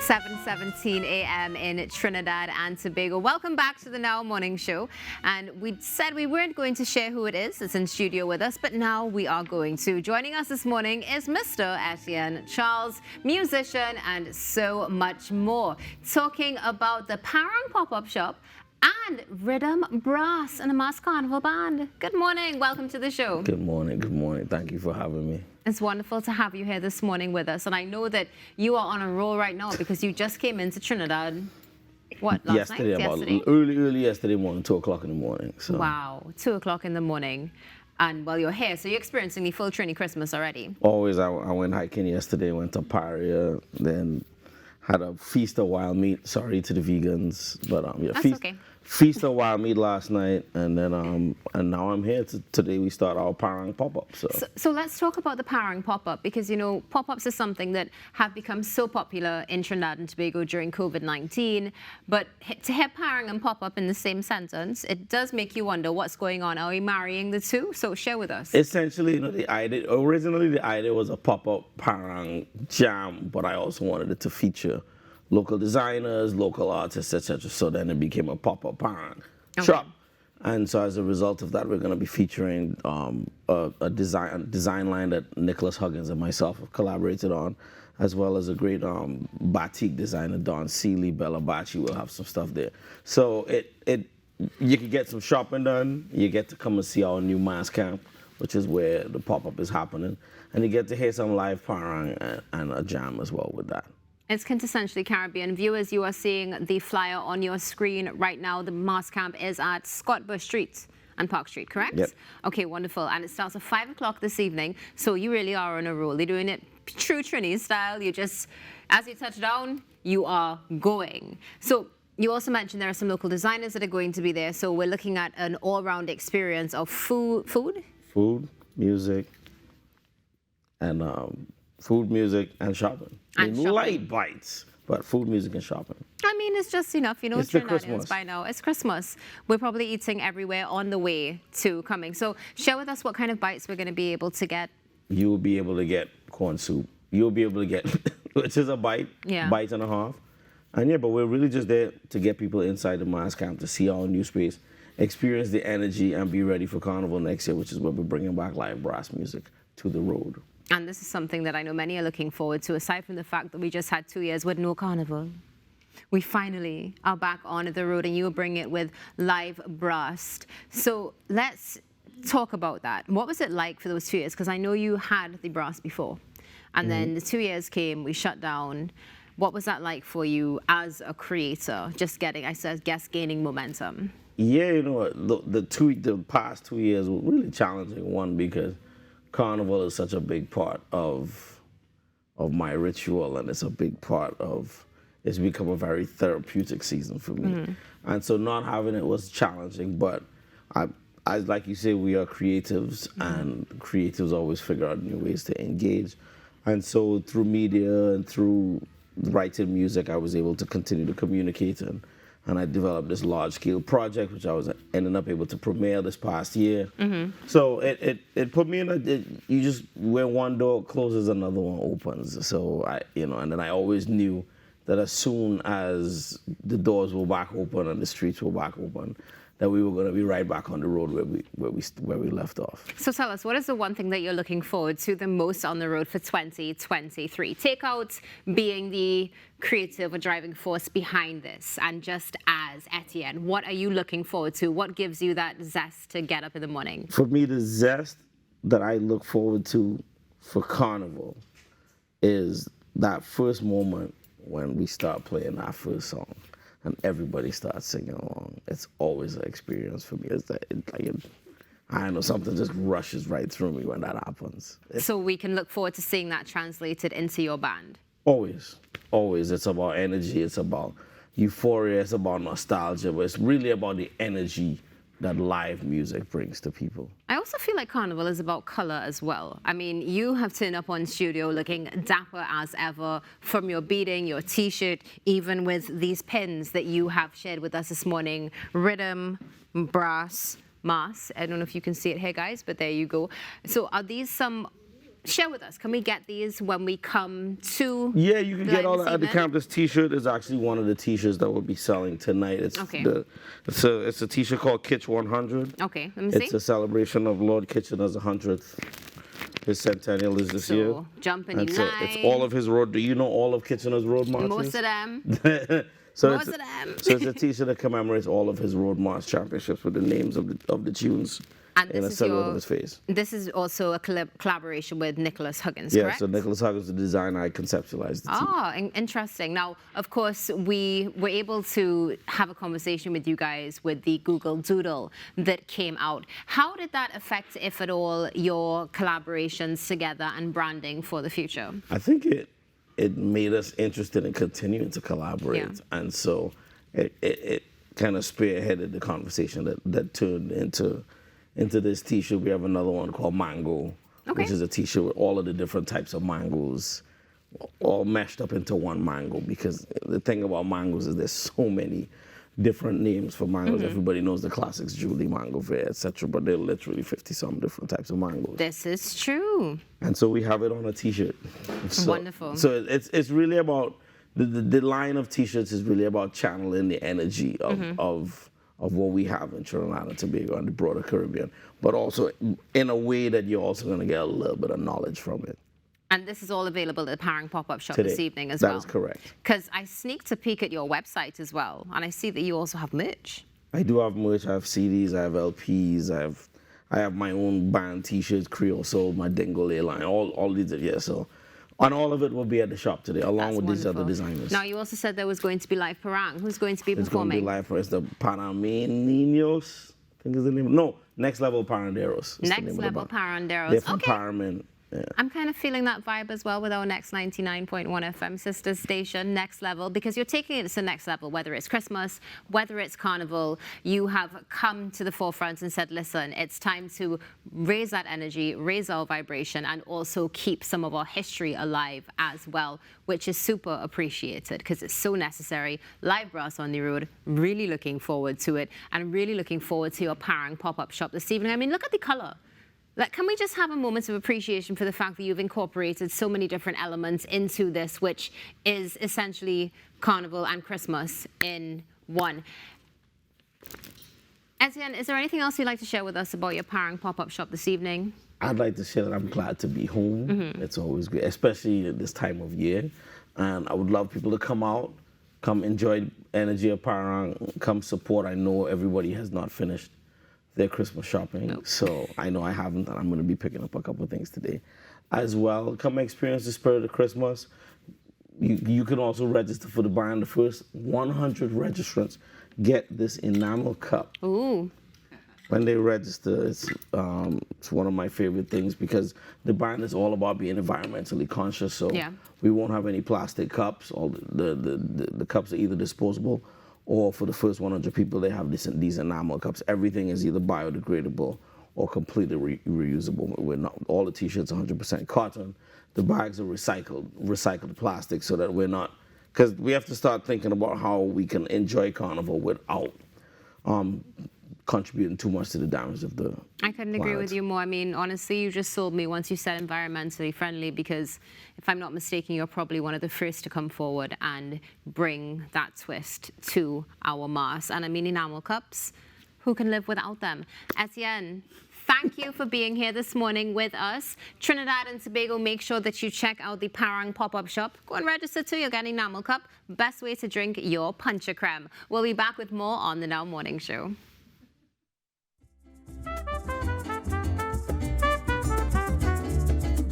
7:17 a.m. in Trinidad and Tobago. Welcome back to the Now Morning Show. And we said we weren't going to share who it is that's in studio with us, but now we are going to. Joining us this morning is Mr. Etienne Charles, musician, and so much more. Talking about the Parang Pop-Up Shop and Riddim Brass and the Mass Carnival Band. Good morning. Welcome to the show. Good morning. Good morning. Thank you for having me. It's wonderful to have you here this morning with us. And I know that you are on a roll right now because you just came into Trinidad, what, last night? Yesterday? Early yesterday morning, 2 o'clock in the morning. So. Wow, 2 o'clock in the morning. And, well, you're here, so you're experiencing the full Trini Christmas already. Always. I went hiking yesterday, went to Paria, then had a feast of wild meat. Sorry to the vegans, but yeah, that's okay. Feast of wild meat last night, and then and now I'm here. Today we start our Parang pop-up. So let's talk about the Parang pop-up, because you know pop-ups is something that have become so popular in Trinidad and Tobago during COVID-19. But to hear Parang and pop-up in the same sentence, it does make you wonder what's going on. Are we marrying the two? So share with us. Essentially, you know, originally the idea was a pop-up Parang jam, but I also wanted it to feature local designers, local artists, etc. So then it became a pop-up Parang shop. And so as a result of that, we're going to be featuring a design line that Nicholas Huggins and myself have collaborated on, as well as a great batik designer, Don Seeley, Bella Bachi will have some stuff there. So you can get some shopping done. You get to come and see our new mass camp, which is where the pop-up is happening. And you get to hear some live Parang and a jam as well with that. It's quintessentially Caribbean. Viewers, you are seeing the flyer on your screen right now. The mass camp is at Scott Bush Street and Park Street, correct? Yep. Okay, wonderful. And it starts at 5 o'clock this evening. So you really are on a roll. You're doing it true Trini style. You just, as you touch down, you are going. So you also mentioned there are some local designers that are going to be there. So we're looking at an all-round experience of food, music, and food, music, and shopping. Light bites, but food, music, and shopping. I mean, it's just enough, you know, it's Trinidadians by now. It's Christmas. We're probably eating everywhere on the way to coming. So share with us what kind of bites we're going to be able to get. You will be able to get corn soup. You'll be able to get, which is a bite, bite and a half. And yeah, but we're really just there to get people inside the mass camp to see our new space, experience the energy, and be ready for Carnival next year, which is where we're bringing back live brass music to the road. And this is something that I know many are looking forward to, aside from the fact that we just had 2 years with no Carnival. We finally are back on the road, and you will bring it with live brass. So let's talk about that. What was it like for those 2 years? Because I know you had the brass before, and then the 2 years came, we shut down. What was that like for you as a creator, just getting, I guess, gaining momentum? Yeah, you know, the past 2 years were really challenging. One, because Carnival is such a big part of my ritual, and it's a big part of, it's become a very therapeutic season for me. And so not having it was challenging, but I like you say, we are creatives, and creatives always figure out new ways to engage. And so through media and through writing music, I was able to continue to communicate, and I developed this large-scale project, which I was ending up able to premiere this past year. So it put me in you just, when one door closes, another one opens. So and then I always knew that as soon as the doors were back open and the streets were back open, that we were going to be right back on the road where we left off. So tell us, what is the one thing that you're looking forward to the most on the road for 2023? Takeout being the creative or driving force behind this, and just as Etienne, what are you looking forward to? What gives you that zest to get up in the morning? For me, the zest that I look forward to for Carnival is that first moment when we start playing our first song and everybody starts singing along. It's always an experience for me. I don't know, something just rushes right through me when that happens. So we can look forward to seeing that translated into your band? Always. Always. It's about energy. It's about euphoria. It's about nostalgia. But it's really about the energy that live music brings to people. I also feel like Carnival is about color as well. I mean, you have turned up on studio looking dapper as ever, from your beading, your t-shirt, even with these pins that you have shared with us this morning. Riddim, brass, mass. I don't know if you can see it here, guys, but there you go. So are these some share with us. Can we get these when we come to? Yeah, you can the get line all this that at the evening? camp. This T-shirt is actually one of the T-shirts that we'll be selling tonight. It's Okay. it's a T-shirt called Kitch 100. Okay, let me see. It's a celebration of Lord Kitchener's 100th. His centennial is this year. So jumping in And so line. it's all of his road. Do you know all of Kitchener's road marches? Most of them. So Most it's, of them. so it's a T-shirt that commemorates all of his road march championships with the names of the tunes And in a this is silhouette of his face. This is also a collaboration with Nicholas Huggins, Yeah, correct? so Nicholas Huggins, the designer, I conceptualized the team. Ah, interesting. Now, of course, we were able to have a conversation with you guys with the Google Doodle that came out. How did that affect, if at all, your collaborations together and branding for the future? I think it made us interested in continuing to collaborate, Yeah. and so it kind of spearheaded the conversation that turned into this T-shirt. We have another one called Mango, Okay. which is a T-shirt with all of the different types of mangoes, all meshed up into one mango. Because the thing about mangoes is there's so many different names for mangoes. Mm-hmm. Everybody knows the classics, Julie, Mango Fair, etc. But there are literally 50-some different types of mangoes. This is true. And so we have it on a T-shirt. So, Wonderful. So it's really about the line of T-shirts is really about channeling the energy of what we have in Trinidad and Tobago and the broader Caribbean, but also in a way that you're also going to get a little bit of knowledge from it. And this is all available at the Parang Pop-Up Shop Today. this evening as That well. is correct. Because I sneaked a peek at your website as well, and I see that you also have merch. I do have merch. I have CDs. I have LPs. I have my own band T-shirts, Creole Soul, my Dingole line, all these. Yeah, so. And all of it will be at the shop today, along That's with these other wonderful. designers. Now, you also said there was going to be live Parang. Who's going to be It's going to performing? be live for us. The Panamaninos, I think is the name. No, Next Level Paranderos. is the Next name of the Level band. Paranderos. They're from Okay. Paramin. Yeah. I'm kind of feeling that vibe as well with our next 99.1 FM sister station, Next Level, because you're taking it to the next level, whether it's Christmas, whether it's Carnival. You have come to the forefront and said, listen, it's time to raise that energy, raise our vibration, and also keep some of our history alive as well, which is super appreciated because it's so necessary. Live brass on the road, really looking forward to it, and really looking forward to your Parang pop-up shop this evening. I mean, look at the color. Like, can we just have a moment of appreciation for the fact that you've incorporated so many different elements into this, which is essentially Carnival and Christmas in one? Etienne, is there anything else you'd like to share with us about your Parang pop-up shop this evening? I'd like to share that I'm glad to be home. It's always great, especially at this time of year. And I would love people to come out, come enjoy Energy of Parang, come support. I know everybody has not finished their Christmas shopping. Nope. So I know I haven't, and I'm going to be picking up a couple of things today as well. Come experience the spirit of Christmas. You can also register for the band. The first 100 registrants get this enamel cup. Ooh. When they register, it's one of my favorite things because the band is all about being environmentally conscious. So Yeah. we won't have any plastic cups. All the cups are either disposable, or for the first 100 people, they have these enamel cups. Everything is either biodegradable or completely reusable. We're not, all the T-shirts are 100% cotton. The bags are recycled plastic, so that we're not, because we have to start thinking about how we can enjoy Carnival without contributing too much to the damage of the I couldn't agree planet. with you more. I mean, honestly, you just sold me once you said environmentally friendly, because if I'm not mistaken, you're probably one of the first to come forward and bring that twist to our mass. And I mean, enamel cups, who can live without them? Etienne, thank you for being here this morning with us. Trinidad and Tobago, make sure that you check out the Parang pop-up shop. Go and register too. You'll get an enamel cup. Best way to drink your puncha creme. We'll be back with more on the Now Morning Show.